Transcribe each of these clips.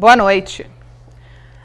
Boa noite.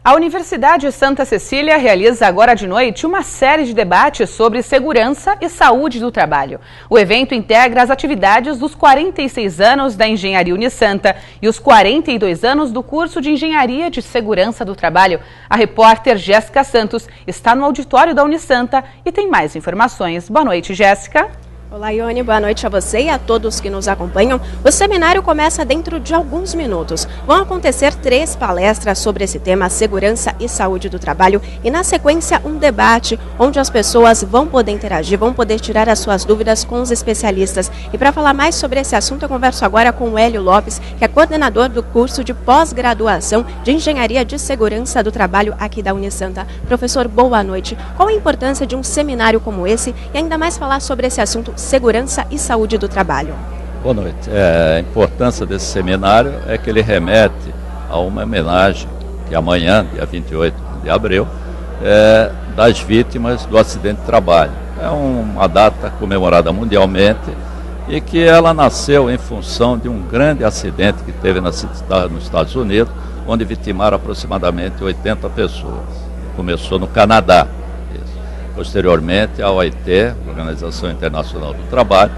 A Universidade Santa Cecília realiza agora de noite uma série de debates sobre segurança e saúde do trabalho. O evento integra as atividades dos 46 anos da Engenharia Unisanta e os 42 anos do curso de Engenharia de Segurança do Trabalho. A repórter Jéssica Santos está no auditório da Unisanta e tem mais informações. Boa noite, Jéssica. Olá, Ione. Boa noite a você e a todos que nos acompanham. O seminário começa dentro de alguns minutos. Vão acontecer 3 palestras sobre esse tema, segurança e saúde do trabalho, e na sequência um debate onde as pessoas vão poder interagir, vão poder tirar as suas dúvidas com os especialistas. E para falar mais sobre esse assunto, eu converso agora com o Hélio Lopes, que é coordenador do curso de pós-graduação de Engenharia de Segurança do Trabalho aqui da Unisanta. Professor, boa noite. Qual a importância de um seminário como esse e ainda mais falar sobre esse assunto segurança e saúde do trabalho? Boa noite. A importância desse seminário é que ele remete a uma homenagem que amanhã, dia 28 de abril, das vítimas do acidente de trabalho. É uma data comemorada mundialmente e que ela nasceu em função de um grande acidente que teve nos Estados Unidos, onde vitimaram aproximadamente 80 pessoas. Começou no Canadá. Posteriormente, a OIT, Organização Internacional do Trabalho,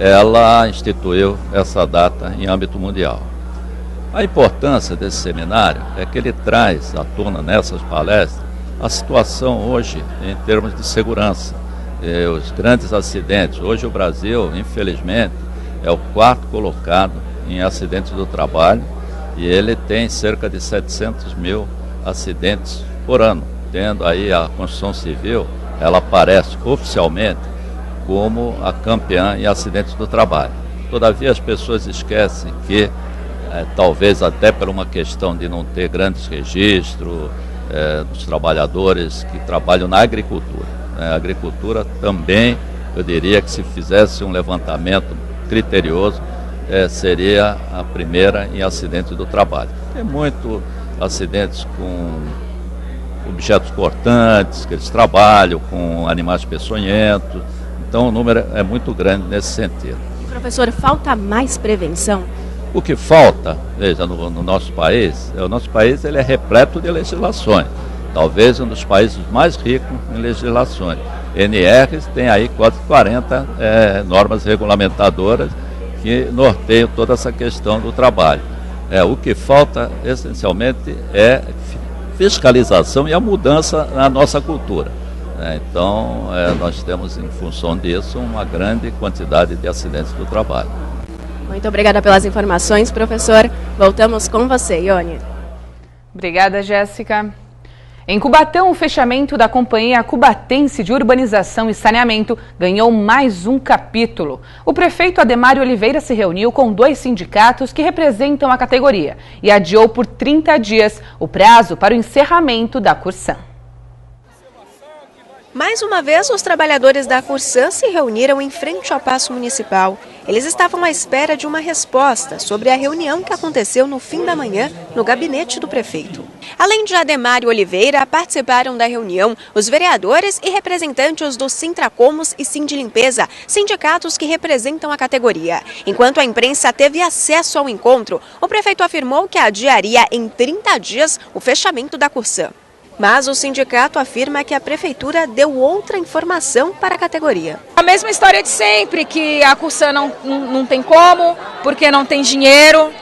ela instituiu essa data em âmbito mundial. A importância desse seminário é que ele traz à tona nessas palestras a situação hoje em termos de segurança, os grandes acidentes. Hoje o Brasil, infelizmente, é o 4º colocado em acidentes do trabalho e ele tem cerca de 700 mil acidentes por ano, tendo aí a construção civil. Ela aparece oficialmente como a campeã em acidentes do trabalho. Todavia, as pessoas esquecem que, talvez até por uma questão de não ter grandes registros dos trabalhadores que trabalham na agricultura. A agricultura também, eu diria que se fizesse um levantamento criterioso, seria a primeira em acidentes do trabalho. Tem muitos acidentes com objetos cortantes, que eles trabalham com animais peçonhentos, então o número é muito grande nesse sentido. Professor, falta mais prevenção? O que falta, veja, no nosso país, o nosso país ele é repleto de legislações, talvez um dos países mais ricos em legislações. NRs tem aí quase 40 normas regulamentadoras que norteiam toda essa questão do trabalho. O que falta essencialmente é fiscalização e a mudança na nossa cultura. Então, nós temos, em função disso, uma grande quantidade de acidentes do trabalho. Muito obrigada pelas informações, professor. Voltamos com você, Ione. Obrigada, Jéssica. Em Cubatão, o fechamento da Companhia Cubatense de Urbanização e Saneamento ganhou mais um capítulo. O prefeito Ademário Oliveira se reuniu com 2 sindicatos que representam a categoria e adiou por 30 dias o prazo para o encerramento da Corsã. Mais uma vez, os trabalhadores da Corsã se reuniram em frente ao Paço Municipal. Eles estavam à espera de uma resposta sobre a reunião que aconteceu no fim da manhã no gabinete do prefeito. Além de Ademário Oliveira, participaram da reunião os vereadores e representantes do Sintracomos e Sindilimpeza, sindicatos que representam a categoria. Enquanto a imprensa teve acesso ao encontro, o prefeito afirmou que adiaria em 30 dias o fechamento da Corsã. Mas o sindicato afirma que a prefeitura deu outra informação para a categoria. A mesma história de sempre, que a Corsã não tem como, porque não tem dinheiro.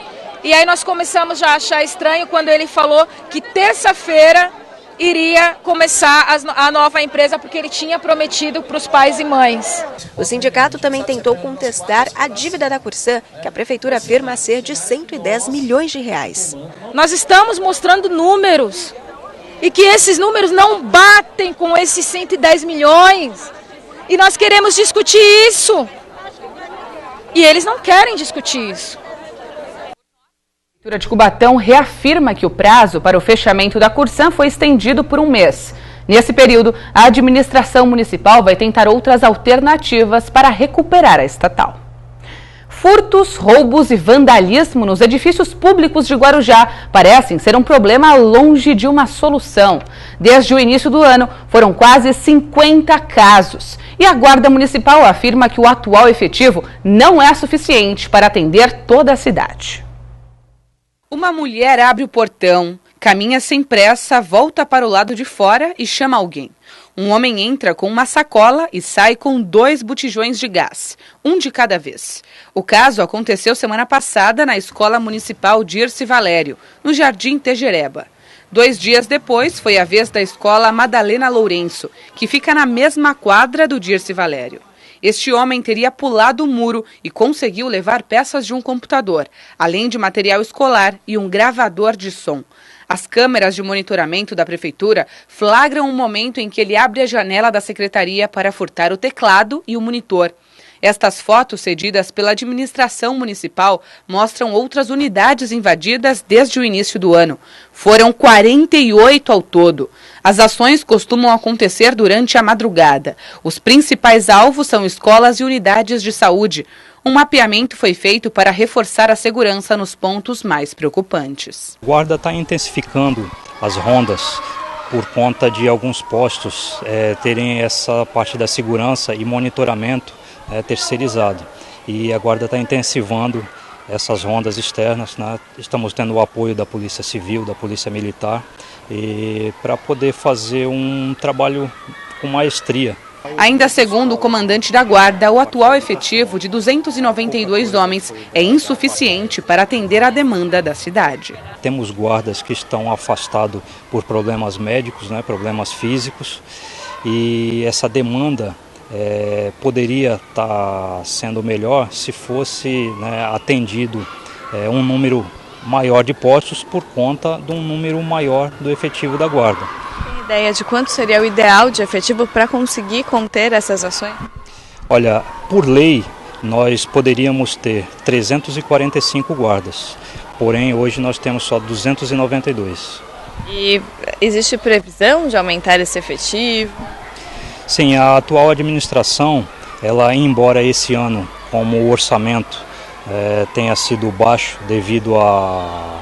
E aí nós começamos já a achar estranho quando ele falou que terça-feira iria começar a nova empresa, porque ele tinha prometido para os pais e mães. O sindicato também tentou contestar a dívida da Corsã, que a prefeitura afirma ser de 110 milhões de reais. Nós estamos mostrando números. E que esses números não batem com esses 110 milhões. E nós queremos discutir isso. E eles não querem discutir isso. A Prefeitura de Cubatão reafirma que o prazo para o fechamento da Corsã foi estendido por 1 mês. Nesse período, a administração municipal vai tentar outras alternativas para recuperar a estatal. Furtos, roubos e vandalismo nos edifícios públicos de Guarujá parecem ser um problema longe de uma solução. Desde o início do ano, foram quase 50 casos. E a Guarda Municipal afirma que o atual efetivo não é suficiente para atender toda a cidade. Uma mulher abre o portão, caminha sem pressa, volta para o lado de fora e chama alguém. Um homem entra com uma sacola e sai com 2 botijões de gás, um de cada vez. O caso aconteceu semana passada na Escola Municipal Dirce Valério, no Jardim Tejereba. 2 dias depois, foi a vez da Escola Madalena Lourenço, que fica na mesma quadra do Dirce Valério. Este homem teria pulado o muro e conseguiu levar peças de um computador, além de material escolar e um gravador de som. As câmeras de monitoramento da prefeitura flagram um momento em que ele abre a janela da secretaria para furtar o teclado e o monitor. Estas fotos cedidas pela administração municipal mostram outras unidades invadidas desde o início do ano. Foram 48 ao todo. As ações costumam acontecer durante a madrugada. Os principais alvos são escolas e unidades de saúde. Um mapeamento foi feito para reforçar a segurança nos pontos mais preocupantes. A Guarda está intensificando as rondas por conta de alguns postos terem essa parte da segurança e monitoramento terceirizado. E a Guarda está intensivando essas rondas externas, né? Estamos tendo o apoio da Polícia Civil, da Polícia Militar, para poder fazer um trabalho com maestria. Ainda segundo o comandante da Guarda, o atual efetivo de 292 homens é insuficiente para atender a demanda da cidade. Temos guardas que estão afastados por problemas médicos, né, problemas físicos, e essa demanda poderia estar sendo melhor se fosse, né, atendido um número maior de postos por conta de um número maior do efetivo da Guarda. Tem ideia de quanto seria o ideal de efetivo para conseguir conter essas ações? Olha, por lei nós poderíamos ter 345 guardas, porém hoje nós temos só 292. E existe previsão de aumentar esse efetivo? Sim, a atual administração, ela, embora esse ano, como o orçamento tenha sido baixo devido a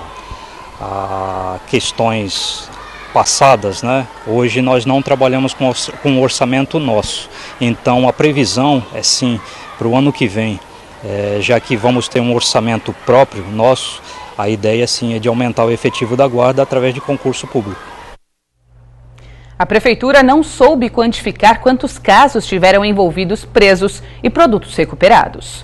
questões passadas, né? Hoje nós não trabalhamos com o orçamento nosso. Então a previsão é sim, para o ano que vem, já que vamos ter um orçamento próprio nosso, a ideia sim é de aumentar o efetivo da Guarda através de concurso público. A prefeitura não soube quantificar quantos casos tiveram envolvidos presos e produtos recuperados.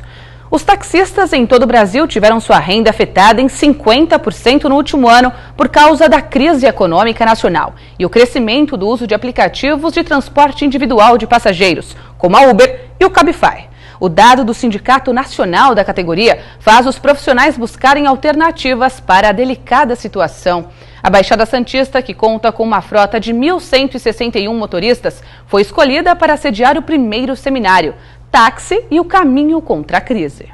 Os taxistas em todo o Brasil tiveram sua renda afetada em 50% no último ano por causa da crise econômica nacional e o crescimento do uso de aplicativos de transporte individual de passageiros, como a Uber e o Cabify. O dado do Sindicato Nacional da categoria faz os profissionais buscarem alternativas para a delicada situação. A Baixada Santista, que conta com uma frota de 1.161 motoristas, foi escolhida para sediar o primeiro seminário, Táxi e o Caminho contra a Crise.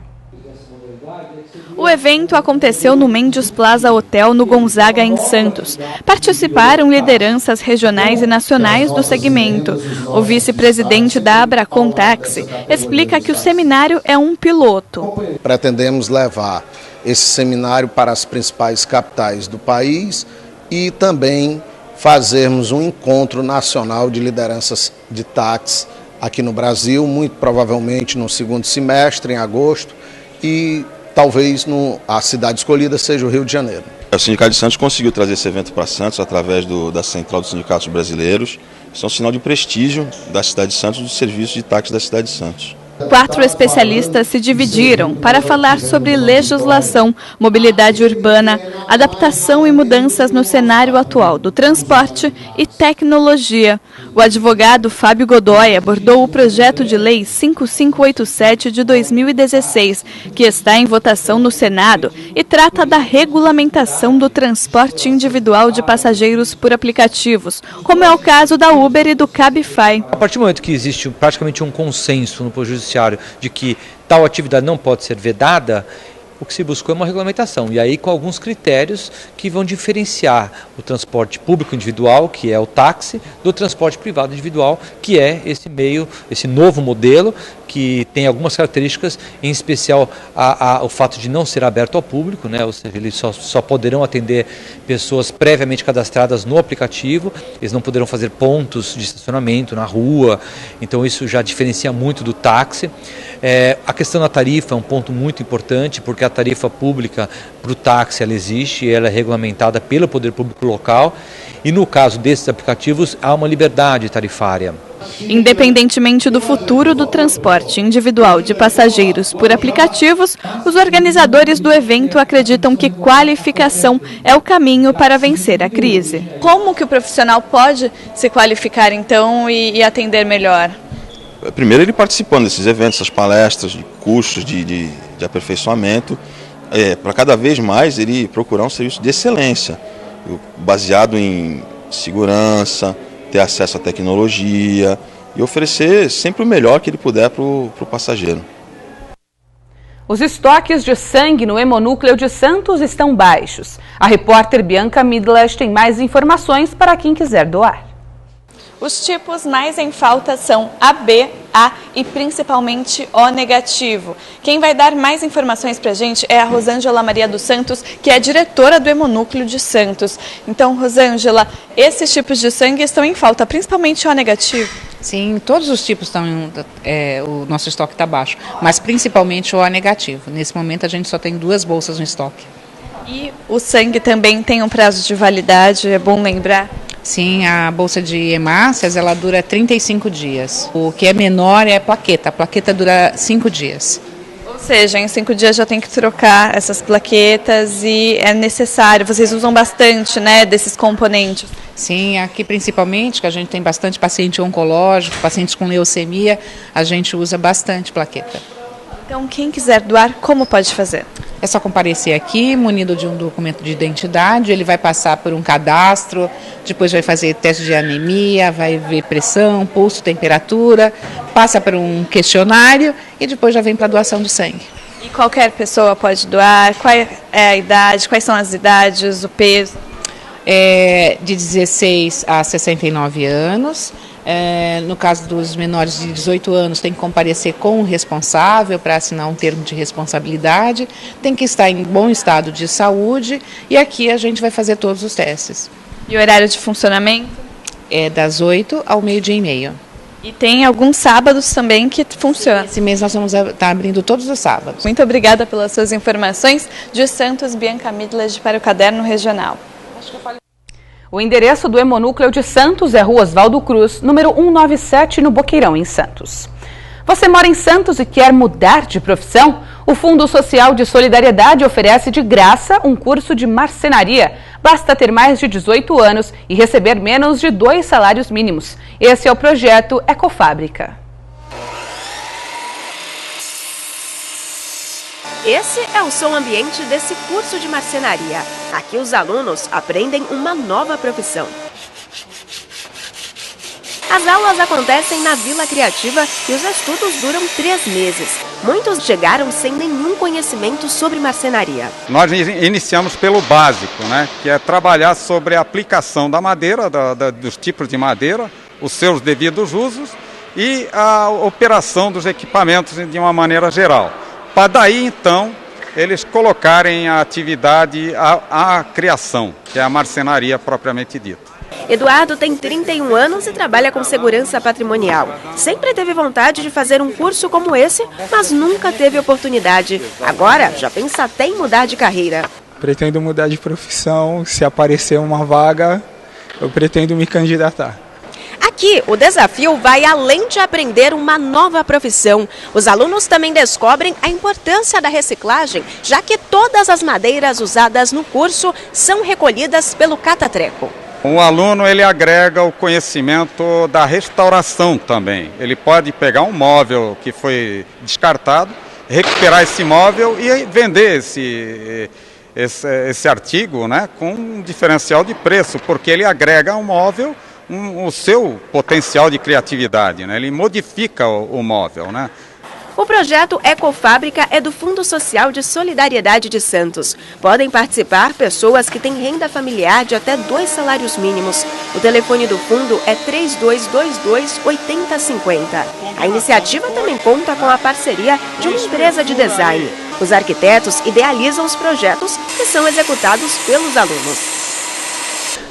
O evento aconteceu no Mendes Plaza Hotel, no Gonzaga, em Santos. Participaram lideranças regionais e nacionais do segmento. O vice-presidente da Abracon Táxi explica que o seminário é um piloto. Pretendemos levar esse seminário para as principais capitais do país e também fazermos um encontro nacional de lideranças de táxi aqui no Brasil, muito provavelmente no segundo semestre, em agosto, e talvez a cidade escolhida seja o Rio de Janeiro. O Sindicato de Santos conseguiu trazer esse evento para Santos através da Central dos Sindicatos Brasileiros. Isso é um sinal de prestígio da cidade de Santos, do serviço de táxi da cidade de Santos. 4 especialistas se dividiram para falar sobre legislação, mobilidade urbana, adaptação e mudanças no cenário atual do transporte e tecnologia. O advogado Fábio Godoy abordou o projeto de lei 5587 de 2016, que está em votação no Senado e trata da regulamentação do transporte individual de passageiros por aplicativos, como é o caso da Uber e do Cabify. A partir do momento que existe praticamente um consenso no Poder Judiciário de que tal atividade não pode ser vedada, o que se buscou é uma regulamentação, e aí com alguns critérios que vão diferenciar o transporte público individual, que é o táxi, do transporte privado individual, que é esse novo modelo, que tem algumas características, em especial o fato de não ser aberto ao público, né? Ou seja, eles só poderão atender pessoas previamente cadastradas no aplicativo, eles não poderão fazer pontos de estacionamento na rua, então isso já diferencia muito do táxi. A questão da tarifa é um ponto muito importante, porque a tarifa pública para o táxi ela existe, ela é regulamentada pelo poder público local, e no caso desses aplicativos há uma liberdade tarifária. Independentemente do futuro do transporte individual de passageiros por aplicativos, os organizadores do evento acreditam que qualificação é o caminho para vencer a crise. Como que o profissional pode se qualificar então e atender melhor? Primeiro, ele participando desses eventos, essas palestras, de cursos de aperfeiçoamento, para cada vez mais ele procurar um serviço de excelência, baseado em segurança, ter acesso à tecnologia e oferecer sempre o melhor que ele puder para o passageiro. Os estoques de sangue no Hemonúcleo de Santos estão baixos. A repórter Bianca Midlas tem mais informações para quem quiser doar. Os tipos mais em falta são AB, A e principalmente O negativo. Quem vai dar mais informações para a gente é a Rosângela Maria dos Santos, que é diretora do Hemonúcleo de Santos. Então, Rosângela, esses tipos de sangue estão em falta, principalmente O negativo? Sim, todos os tipos estão, o nosso estoque está baixo, mas principalmente o O negativo. Nesse momento a gente só tem 2 bolsas no estoque. E o sangue também tem um prazo de validade, é bom lembrar? Sim, a bolsa de hemácias ela dura 35 dias. O que é menor é a plaqueta. A plaqueta dura 5 dias. Ou seja, em 5 dias já tem que trocar essas plaquetas e é necessário. Vocês usam bastante, né, desses componentes? Sim, aqui principalmente, que a gente tem bastante paciente oncológico, pacientes com leucemia, a gente usa bastante plaqueta. Então, quem quiser doar, como pode fazer? É só comparecer aqui, munido de um documento de identidade, ele vai passar por um cadastro, depois vai fazer teste de anemia, vai ver pressão, pulso, temperatura, passa por um questionário e depois já vem para a doação de sangue. E qualquer pessoa pode doar? Qual é a idade? Quais são as idades, o peso? De 16 a 69 anos. No caso dos menores de 18 anos, tem que comparecer com o responsável para assinar um termo de responsabilidade, tem que estar em bom estado de saúde e aqui a gente vai fazer todos os testes. E o horário de funcionamento? É das 8 ao meio-dia e meio. E tem alguns sábados também que funciona. Esse mês nós vamos estar abrindo todos os sábados. Muito obrigada pelas suas informações. De Santos, Bianca Midlas para o Caderno Regional. O endereço do Hemonúcleo de Santos é Rua Oswaldo Cruz, número 197, no Boqueirão, em Santos. Você mora em Santos e quer mudar de profissão? O Fundo Social de Solidariedade oferece de graça um curso de marcenaria. Basta ter mais de 18 anos e receber menos de 2 salários mínimos. Esse é o projeto Ecofábrica. Esse é o som ambiente desse curso de marcenaria. Aqui os alunos aprendem uma nova profissão. As aulas acontecem na Vila Criativa e os estudos duram 3 meses. Muitos chegaram sem nenhum conhecimento sobre marcenaria. Nós iniciamos pelo básico, né, que é trabalhar sobre a aplicação da madeira, dos tipos de madeira, os seus devidos usos e a operação dos equipamentos de uma maneira geral. Para daí, então, eles colocarem a atividade, a criação, que é a marcenaria propriamente dita. Eduardo tem 31 anos e trabalha com segurança patrimonial. Sempre teve vontade de fazer um curso como esse, mas nunca teve oportunidade. Agora, já pensa até em mudar de carreira. Pretendo mudar de profissão, se aparecer uma vaga, eu pretendo me candidatar. Aqui, o desafio vai além de aprender uma nova profissão. Os alunos também descobrem a importância da reciclagem, já que todas as madeiras usadas no curso são recolhidas pelo Catatreco. O aluno ele agrega o conhecimento da restauração também. Ele pode pegar um móvel que foi descartado, recuperar esse móvel e vender esse artigo, né, com um diferencial de preço, porque ele agrega ao móvel o seu potencial de criatividade, né? Ele modifica o móvel, né? O projeto Ecofábrica é do Fundo Social de Solidariedade de Santos. Podem participar pessoas que têm renda familiar de até 2 salários mínimos. O telefone do fundo é 3222-8050. A iniciativa também conta com a parceria de uma empresa de design. Os arquitetos idealizam os projetos que são executados pelos alunos.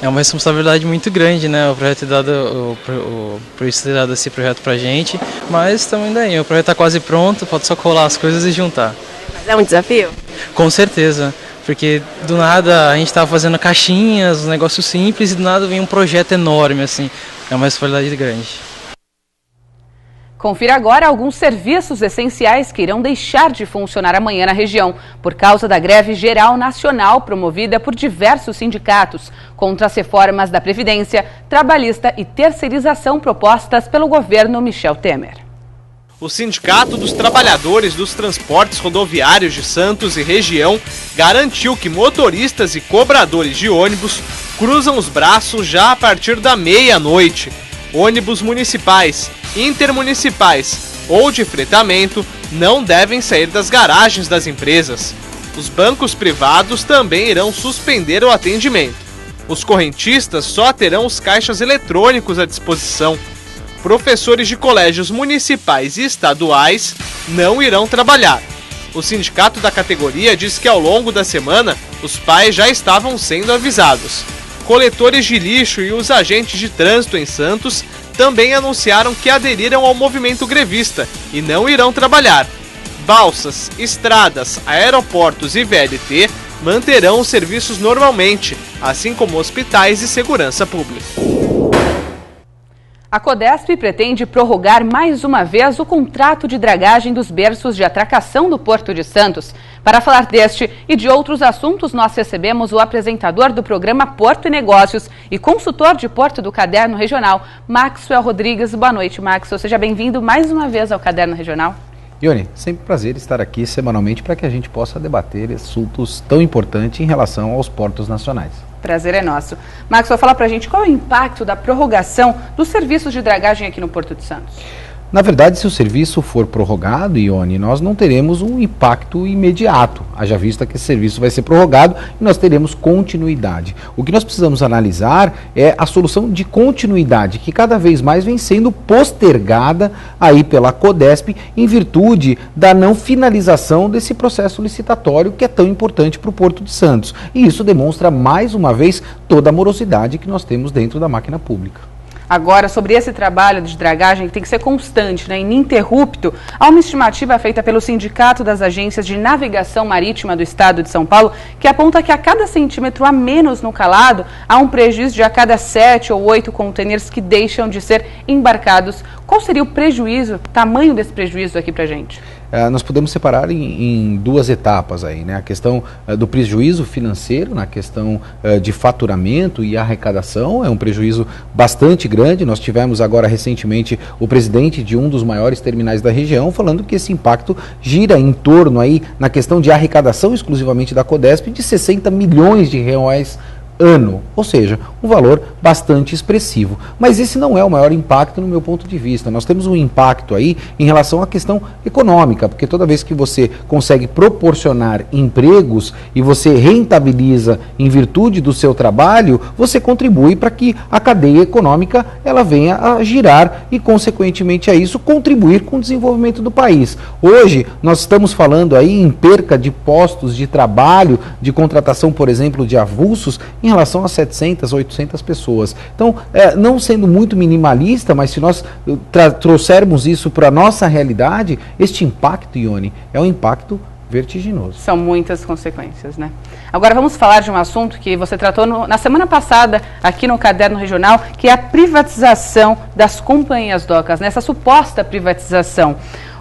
É uma responsabilidade muito grande, né? O projeto ter dado, por isso ter dado esse projeto pra gente, mas estamos indo aí. O projeto está quase pronto, pode só colar as coisas e juntar. Mas é um desafio? Com certeza, porque do nada a gente estava fazendo caixinhas, um negócio simples, e do nada vem um projeto enorme, assim. É uma responsabilidade grande. Confira agora alguns serviços essenciais que irão deixar de funcionar amanhã na região, por causa da greve geral nacional promovida por diversos sindicatos contra as reformas da Previdência, Trabalhista e terceirização propostas pelo governo Michel Temer. O Sindicato dos Trabalhadores dos Transportes Rodoviários de Santos e região garantiu que motoristas e cobradores de ônibus cruzam os braços já a partir da meia-noite. Ônibus municipais, intermunicipais ou de fretamento não devem sair das garagens das empresas. Os bancos privados também irão suspender o atendimento. Os correntistas só terão os caixas eletrônicos à disposição. Professores de colégios municipais e estaduais não irão trabalhar. O sindicato da categoria diz que ao longo da semana os pais já estavam sendo avisados. Coletores de lixo e os agentes de trânsito em Santos também anunciaram que aderiram ao movimento grevista e não irão trabalhar. Balsas, estradas, aeroportos e VLT manterão os serviços normalmente, assim como hospitais e segurança pública. A Codesp pretende prorrogar mais uma vez o contrato de dragagem dos berços de atracação do Porto de Santos. Para falar deste e de outros assuntos, nós recebemos o apresentador do programa Porto e Negócios e consultor de Porto do Caderno Regional, Maxwell Rodrigues. Boa noite, Maxwell. Seja bem-vindo mais uma vez ao Caderno Regional. Ione, sempre um prazer estar aqui semanalmente para que a gente possa debater assuntos tão importantes em relação aos portos nacionais. Prazer é nosso. Maxwell, fala pra gente qual é o impacto da prorrogação dos serviços de dragagem aqui no Porto de Santos. Na verdade, se o serviço for prorrogado, Ione, nós não teremos um impacto imediato, haja vista que esse serviço vai ser prorrogado e nós teremos continuidade. O que nós precisamos analisar é a solução de continuidade, que cada vez mais vem sendo postergada aí pela Codesp em virtude da não finalização desse processo licitatório que é tão importante para o Porto de Santos. E isso demonstra mais uma vez toda a morosidade que nós temos dentro da máquina pública. Agora, sobre esse trabalho de dragagem, que tem que ser constante, né, ininterrupto, há uma estimativa feita pelo Sindicato das Agências de Navegação Marítima do Estado de São Paulo, que aponta que a cada centímetro a menos no calado, há um prejuízo de a cada 7 ou 8 contêineres que deixam de ser embarcados. Qual seria o prejuízo, tamanho desse prejuízo aqui pra gente? Nós podemos separar em duas etapas aí, né? A questão do prejuízo financeiro, na questão de faturamento e arrecadação, é um prejuízo bastante grande. Nós tivemos agora recentemente o presidente de um dos maiores terminais da região falando que esse impacto gira em torno aí, na questão de arrecadação exclusivamente da Codesp, de 60 milhões de reais ano, ou seja, um valor bastante expressivo. Mas esse não é o maior impacto no meu ponto de vista. Nós temos um impacto aí em relação à questão econômica, porque toda vez que você consegue proporcionar empregos e você rentabiliza em virtude do seu trabalho, você contribui para que a cadeia econômica ela venha a girar e, consequentemente a isso, contribuir com o desenvolvimento do país. Hoje, nós estamos falando aí em perca de postos de trabalho, de contratação, por exemplo, de avulsos, em relação a 700, 800 pessoas. Então, não sendo muito minimalista, mas se nós trouxermos isso para a nossa realidade, este impacto, Ione, é um impacto vertiginoso. São muitas consequências, né? Agora vamos falar de um assunto que você tratou na semana passada aqui no Caderno Regional, que é a privatização das companhias docas, nessa suposta privatização.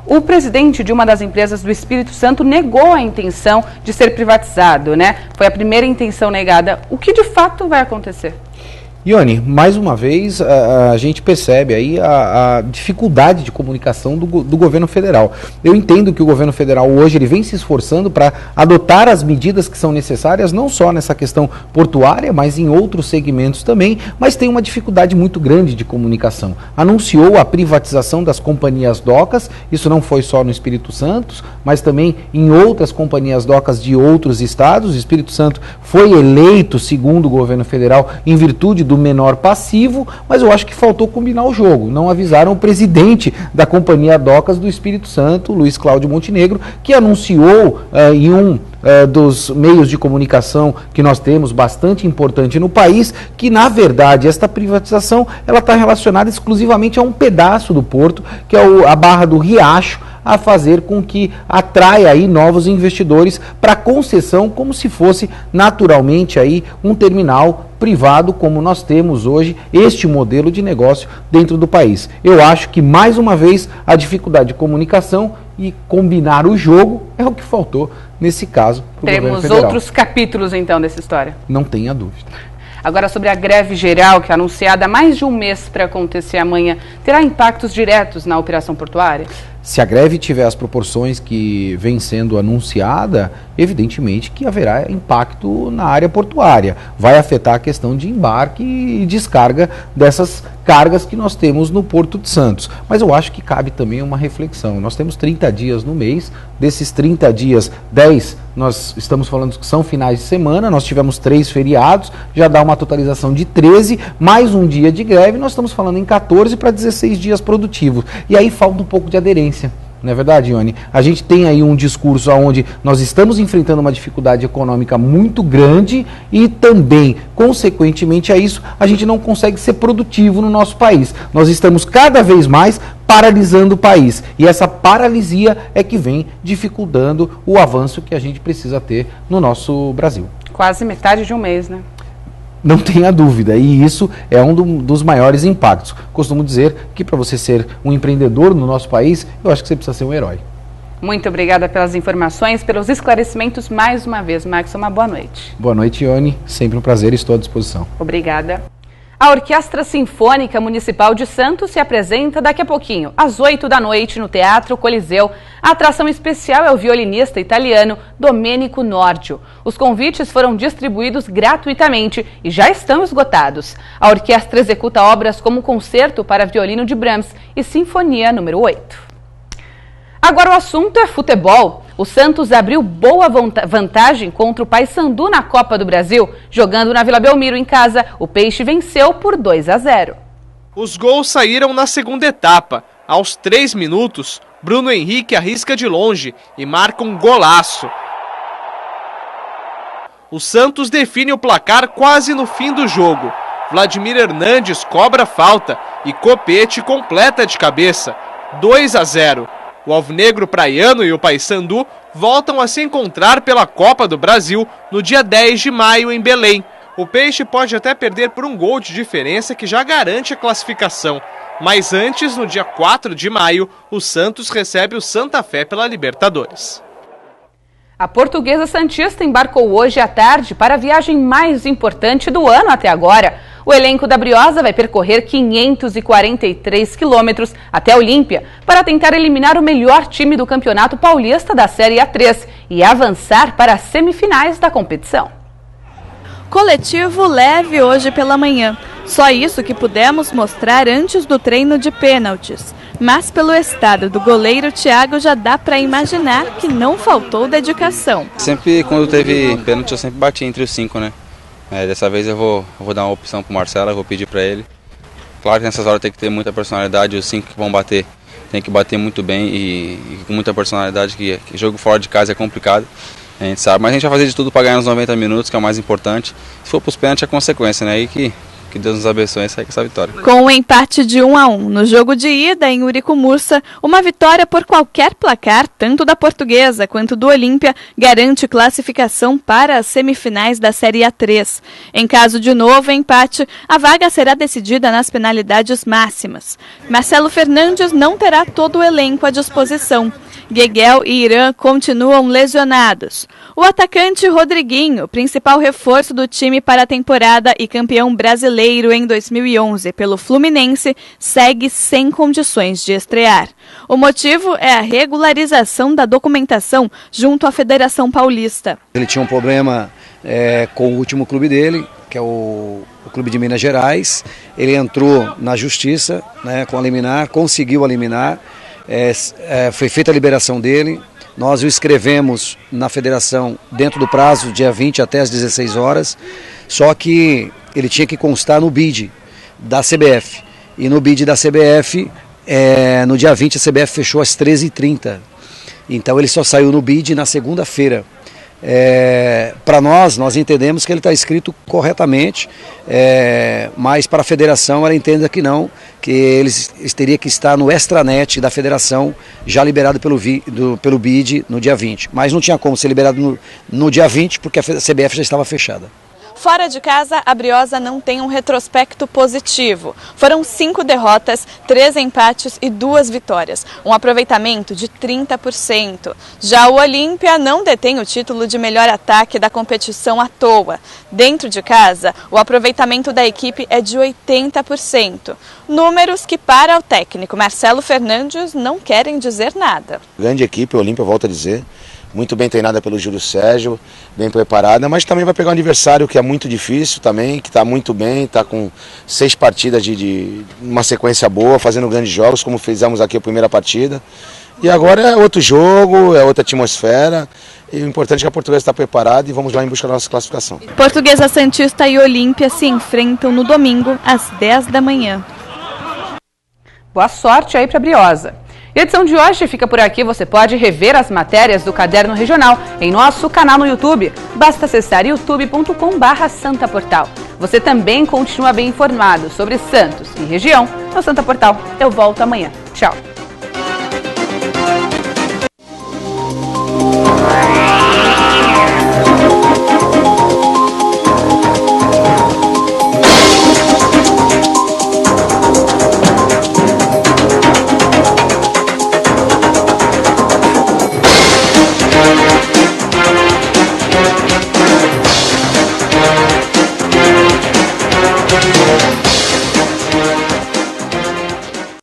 O presidente de uma das empresas do Espírito Santo negou a intenção de ser privatizado, né? Foi a primeira intenção negada. O que de fato vai acontecer? Ione, mais uma vez a gente percebe aí a dificuldade de comunicação do governo federal. Eu entendo que o governo federal hoje ele vem se esforçando para adotar as medidas que são necessárias, não só nessa questão portuária, mas em outros segmentos também, mas tem uma dificuldade muito grande de comunicação. Anunciou a privatização das companhias docas, isso não foi só no Espírito Santo, mas também em outras companhias docas de outros estados. O Espírito Santo foi eleito, segundo o governo federal, em virtude do do menor passivo, mas eu acho que faltou combinar o jogo. Não avisaram o presidente da Companhia Docas do Espírito Santo, Luiz Cláudio Montenegro, que anunciou em um dos meios de comunicação que nós temos, bastante importante no país, que na verdade esta privatização ela está relacionada exclusivamente a um pedaço do porto, que é a Barra do Riacho, a fazer com que atraia aí novos investidores para concessão, como se fosse naturalmente aí um terminal privado, como nós temos hoje este modelo de negócio dentro do país. Eu acho que mais uma vez a dificuldade de comunicação e combinar o jogo é o que faltou nesse caso para o governo federal. Teremos outros capítulos então dessa história. Não tenha dúvida. Agora, sobre a greve geral, que é anunciada há mais de um mês para acontecer amanhã, terá impactos diretos na operação portuária? Se a greve tiver as proporções que vem sendo anunciada, evidentemente que haverá impacto na área portuária. Vai afetar a questão de embarque e descarga dessas cargas que nós temos no Porto de Santos. Mas eu acho que cabe também uma reflexão. Nós temos 30 dias no mês, desses 30 dias, 10 nós estamos falando que são finais de semana, nós tivemos 3 feriados, já dá uma totalização de 13, mais um dia de greve, nós estamos falando em 14 para 16 dias produtivos. E aí falta um pouco de aderência. Não é verdade, Ione? A gente tem aí um discurso onde nós estamos enfrentando uma dificuldade econômica muito grande e também, consequentemente a isso, a gente não consegue ser produtivo no nosso país. Nós estamos cada vez mais paralisando o país. E essa paralisia é que vem dificultando o avanço que a gente precisa ter no nosso Brasil. Quase metade de um mês, né? Não tenha dúvida, e isso é um dos maiores impactos. Costumo dizer que para você ser um empreendedor no nosso país, eu acho que você precisa ser um herói. Muito obrigada pelas informações, pelos esclarecimentos mais uma vez, Max. Uma boa noite. Boa noite, Ione. Sempre um prazer, estou à disposição. Obrigada. A Orquestra Sinfônica Municipal de Santos se apresenta daqui a pouquinho, às 8 da noite, no Teatro Coliseu. A atração especial é o violinista italiano Domenico Nordio. Os convites foram distribuídos gratuitamente e já estão esgotados. A orquestra executa obras como Concerto para Violino de Brahms e Sinfonia número 8. Agora o assunto é futebol. O Santos abriu boa vantagem contra o Paysandu na Copa do Brasil. Jogando na Vila Belmiro em casa, o Peixe venceu por 2-0. Os gols saíram na segunda etapa. Aos 3 minutos, Bruno Henrique arrisca de longe e marca um golaço. O Santos define o placar quase no fim do jogo. Vladimir Hernandes cobra falta e Copete completa de cabeça. 2-0. O alvinegro praiano e o Paysandu voltam a se encontrar pela Copa do Brasil no dia 10 de maio em Belém. O Peixe pode até perder por um gol de diferença que já garante a classificação. Mas antes, no dia 4 de maio, o Santos recebe o Santa Fé pela Libertadores. A Portuguesa Santista embarcou hoje à tarde para a viagem mais importante do ano até agora. O elenco da Briosa vai percorrer 543 quilômetros até Olímpia para tentar eliminar o melhor time do Campeonato Paulista da Série A3 e avançar para as semifinais da competição. Coletivo leve hoje pela manhã. Só isso que pudemos mostrar antes do treino de pênaltis. Mas pelo estado do goleiro Thiago já dá para imaginar que não faltou dedicação. Sempre quando teve pênalti eu sempre bati entre os 5, né? Dessa vez eu vou dar uma opção pro Marcelo, eu vou pedir para ele. Claro que nessas horas tem que ter muita personalidade, os 5 que vão bater tem que bater muito bem e com muita personalidade, que jogo fora de casa é complicado. A gente sabe, mas a gente vai fazer de tudo para ganhar nos 90 minutos, que é o mais importante. Se for para os pênaltis é consequência, né? E que Deus nos abençoe e saia com essa vitória. Com o empate de 1-1 no jogo de ida em Uricumurça, uma vitória por qualquer placar, tanto da Portuguesa quanto do Olímpia, garante classificação para as semifinais da Série A3. Em caso de novo empate, a vaga será decidida nas penalidades máximas. Marcelo Fernandes não terá todo o elenco à disposição. Gueguel e Irã continuam lesionados. O atacante Rodriguinho, principal reforço do time para a temporada e campeão brasileiro em 2011 pelo Fluminense, segue sem condições de estrear. O motivo é a regularização da documentação junto à Federação Paulista. Ele tinha um problema com o último clube dele, que é o Clube de Minas Gerais. Ele entrou na justiça, né, com a liminar, conseguiu a liminar. Foi feita a liberação dele, nós o escrevemos na federação dentro do prazo, dia 20 até as 16 horas, só que ele tinha que constar no BID da CBF. E no BID da CBF, no dia 20, a CBF fechou às 13h30. Então ele só saiu no BID na segunda-feira. Para nós entendemos que ele está escrito corretamente, mas para a federação ela entende que não, que eles teriam que estar no extranet da federação, já liberado pelo BID no dia 20. Mas não tinha como ser liberado no dia 20, porque a CBF já estava fechada. Fora de casa, a Briosa não tem um retrospecto positivo. Foram 5 derrotas, 3 empates e 2 vitórias. Um aproveitamento de 30%. Já o Olímpia não detém o título de melhor ataque da competição à toa. Dentro de casa, o aproveitamento da equipe é de 80%. Números que, para o técnico Marcelo Fernandes, não querem dizer nada. Grande equipe, o Olímpia, volto a dizer. Muito bem treinada pelo Júlio Sérgio, bem preparada, mas também vai pegar um adversário que é muito difícil também, que está muito bem, está com 6 partidas de uma sequência boa, fazendo grandes jogos, como fizemos aqui a primeira partida. E agora é outro jogo, é outra atmosfera, e o importante é que a Portuguesa está preparada e vamos lá em busca da nossa classificação. Portuguesa Santista e Olímpia se enfrentam no domingo, às 10 da manhã. Boa sorte aí para a Briosa. E a edição de hoje fica por aqui. Você pode rever as matérias do Caderno Regional em nosso canal no YouTube. Basta acessar youtube.com/santaportal. Você também continua bem informado sobre Santos e região no Santa Portal. Eu volto amanhã. Tchau.